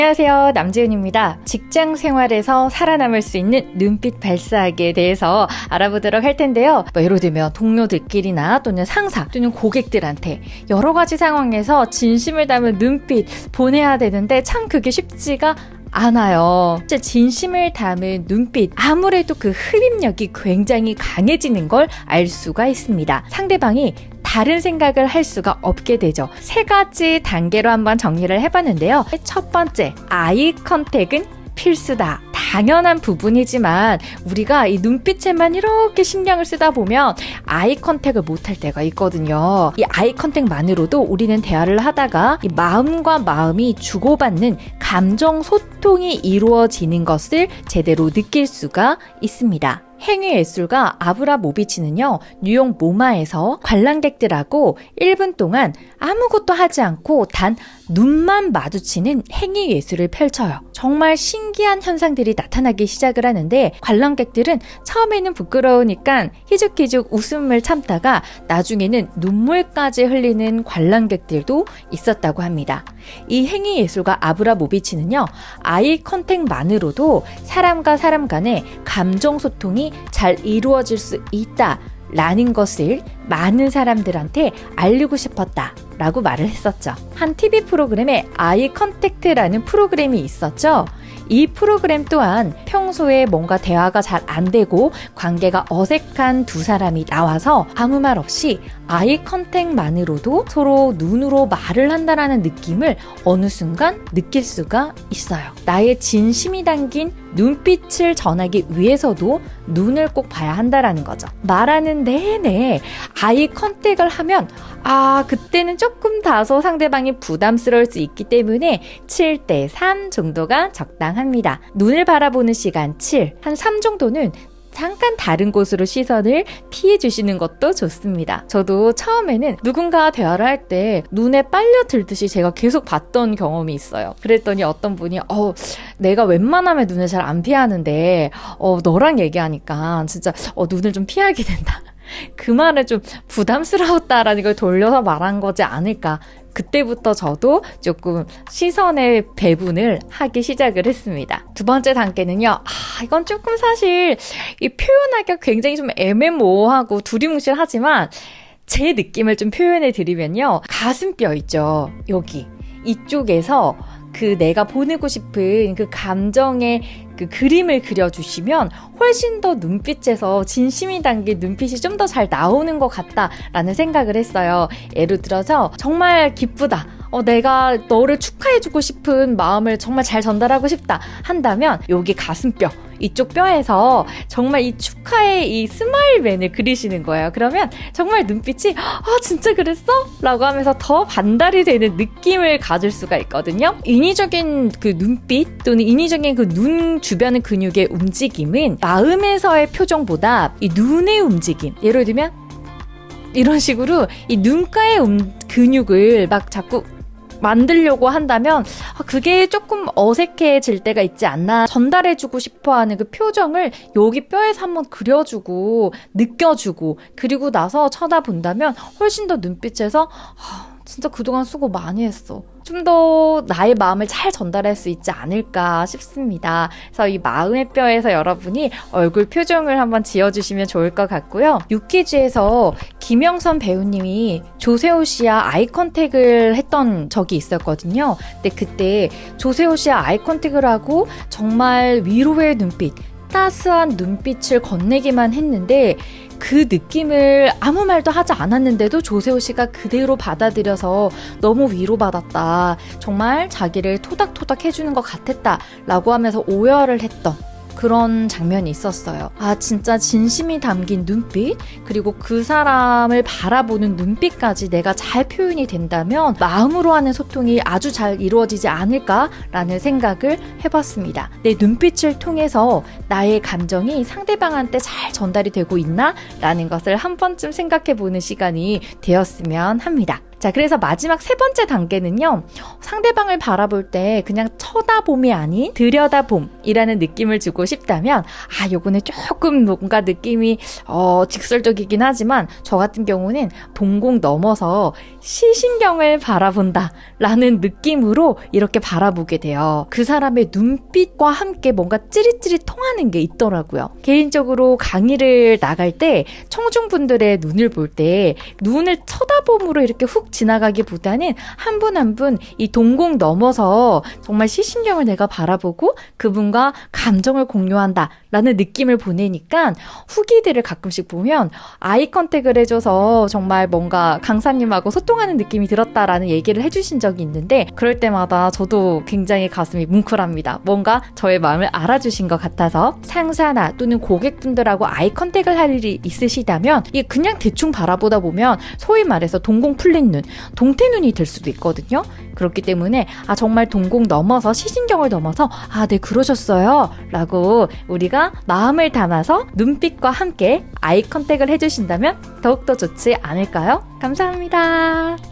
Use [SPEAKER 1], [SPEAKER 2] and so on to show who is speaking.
[SPEAKER 1] 안녕하세요, 남지은입니다. 직장 생활에서 살아남을 수 있는 눈빛 발사하기에 대해서 알아보도록 할 텐데요. 예를 들면 동료들끼리나 또는 상사 또는 고객들한테 여러 가지 상황에서 진심을 담은 눈빛 보내야 되는데 참 그게 쉽지가 않아요. 진짜 진심을 담은 눈빛, 아무래도 그 흡입력이 굉장히 강해지는 걸 알 수가 있습니다. 상대방이 다른 생각을 할 수가 없게 되죠. 세 가지 단계로 한번 정리를 해봤는데요. 첫 번째, 아이 컨택은 필수다. 당연한 부분이지만 우리가 이 눈빛에만 이렇게 신경을 쓰다 보면 아이 컨택을 못할 때가 있거든요. 이 아이 컨택만으로도 우리는 대화를 하다가 이 마음과 마음이 주고받는 감정 소통이 이루어지는 것을 제대로 느낄 수가 있습니다. 행위 예술가 아브라모비치는요, 뉴욕 모마에서 관람객들하고 1분 동안 아무것도 하지 않고 단 눈만 마주치는 행위 예술을 펼쳐요. 정말 신기한 현상들이 나타나기 시작을 하는데 관람객들은 처음에는 부끄러우니까 희죽희죽 웃음을 참다가 나중에는 눈물까지 흘리는 관람객들도 있었다고 합니다. 이 행위 예술가 아브라모비치는요, 아이 컨택만으로도 사람과 사람 간의 감정 소통이 잘 이루어질 수 있다 라는 것을 많은 사람들한테 알리고 싶었다 라고 말을 했었죠. 한 TV 프로그램에 아이 컨택트라는 프로그램이 있었죠. 이 프로그램 또한 평소에 뭔가 대화가 잘 안 되고 관계가 어색한 두 사람이 나와서 아무 말 없이 아이 컨택만으로도 서로 눈으로 말을 한다라는 느낌을 어느 순간 느낄 수가 있어요. 나의 진심이 담긴 눈빛을 전하기 위해서도 눈을 꼭 봐야 한다라는 거죠. 말하는 내내 아이 컨택을 하면 그때는 조금 다소 상대방이 부담스러울 수 있기 때문에 7:3 정도가 적당합니다. 눈을 바라보는 시간 7, 한 3 정도는 잠깐 다른 곳으로 시선을 피해 주시는 것도 좋습니다. 저도 처음에는 누군가와 대화를 할 때 눈에 빨려 들듯이 제가 계속 봤던 경험이 있어요. 그랬더니 어떤 분이 내가 웬만하면 눈을 잘 안 피하는데 너랑 얘기하니까 진짜 눈을 좀 피하게 된다. 그 말에 좀 부담스러웠다라는 걸 돌려서 말한 거지 않을까. 그때부터 저도 조금 시선의 배분을 하기 시작을 했습니다. 두 번째 단계는요. 이건 조금 사실 이 표현하기가 굉장히 좀 애매모호하고 두리뭉실하지만 제 느낌을 좀 표현해 드리면요. 가슴뼈 있죠. 여기. 이쪽에서 그 내가 보내고 싶은 그 감정의 그 그림을 그려주시면 훨씬 더 눈빛에서 진심이 담긴 눈빛이 좀 더 잘 나오는 것 같다라는 생각을 했어요. 예를 들어서 정말 기쁘다. 내가 너를 축하해주고 싶은 마음을 정말 잘 전달하고 싶다 한다면 여기 가슴뼈 이쪽 뼈에서 정말 이 축하의 이 스마일맨을 그리시는 거예요. 그러면 정말 눈빛이 진짜 그랬어? 라고 하면서 더 반달이 되는 느낌을 가질 수가 있거든요. 인위적인 그 눈빛 또는 인위적인 그 눈 주변의 근육의 움직임은 마음에서의 표정보다 이 눈의 움직임, 예를 들면 이런 식으로 이 눈가의 근육을 막 자꾸 만들려고 한다면 그게 조금 어색해질 때가 있지 않나. 전달해주고 싶어하는 그 표정을 여기 뼈에서 한번 그려주고 느껴주고 그리고 나서 쳐다본다면 훨씬 더 눈빛에서 진짜 그동안 수고 많이 했어. 좀 더 나의 마음을 잘 전달할 수 있지 않을까 싶습니다. 그래서 이 마음의 뼈에서 여러분이 얼굴 표정을 한번 지어주시면 좋을 것 같고요. 유퀴즈에서 김영선 배우님이 조세호 씨와 아이 컨택을 했던 적이 있었거든요. 근데 그때 조세호 씨와 아이 컨택을 하고 정말 위로의 눈빛, 따스한 눈빛을 건네기만 했는데 그 느낌을 아무 말도 하지 않았는데도 조세호 씨가 그대로 받아들여서 너무 위로받았다. 정말 자기를 토닥토닥 해주는 것 같았다. 라고 하면서 오열을 했던 그런 장면이 있었어요. 진짜 진심이 담긴 눈빛, 그리고 그 사람을 바라보는 눈빛까지 내가 잘 표현이 된다면 마음으로 하는 소통이 아주 잘 이루어지지 않을까라는 생각을 해봤습니다. 내 눈빛을 통해서 나의 감정이 상대방한테 잘 전달이 되고 있나? 라는 것을 한 번쯤 생각해보는 시간이 되었으면 합니다. 자, 그래서 마지막 세 번째 단계는요. 상대방을 바라볼 때 그냥 쳐다봄이 아닌 들여다봄이라는 느낌을 주고 싶다면 요거는 조금 뭔가 느낌이 직설적이긴 하지만 저 같은 경우는 동공 넘어서 시신경을 바라본다 라는 느낌으로 이렇게 바라보게 돼요. 그 사람의 눈빛과 함께 뭔가 찌릿찌릿 통하는 게 있더라고요. 개인적으로 강의를 나갈 때 청중분들의 눈을 볼 때 눈을 쳐다봄으로 이렇게 훅 지나가기보다는 한 분 한 분 이 동공 넘어서 정말 시신경을 내가 바라보고 그분과 감정을 공유한다 라는 느낌을 보내니까 후기들을 가끔씩 보면 아이 컨택을 해줘서 정말 뭔가 강사님하고 소통하는 느낌이 들었다라는 얘기를 해주신 적이 있는데 그럴 때마다 저도 굉장히 가슴이 뭉클합니다. 뭔가 저의 마음을 알아주신 것 같아서 상사나 또는 고객분들하고 아이 컨택을 할 일이 있으시다면 이게 그냥 대충 바라보다 보면 소위 말해서 동공 풀린 눈, 동태눈이 될 수도 있거든요. 그렇기 때문에 정말 동공 넘어서 시신경을 넘어서 네 그러셨어요 라고 우리가 마음을 담아서 눈빛과 함께 아이 컨택을 해주신다면 더욱더 좋지 않을까요? 감사합니다.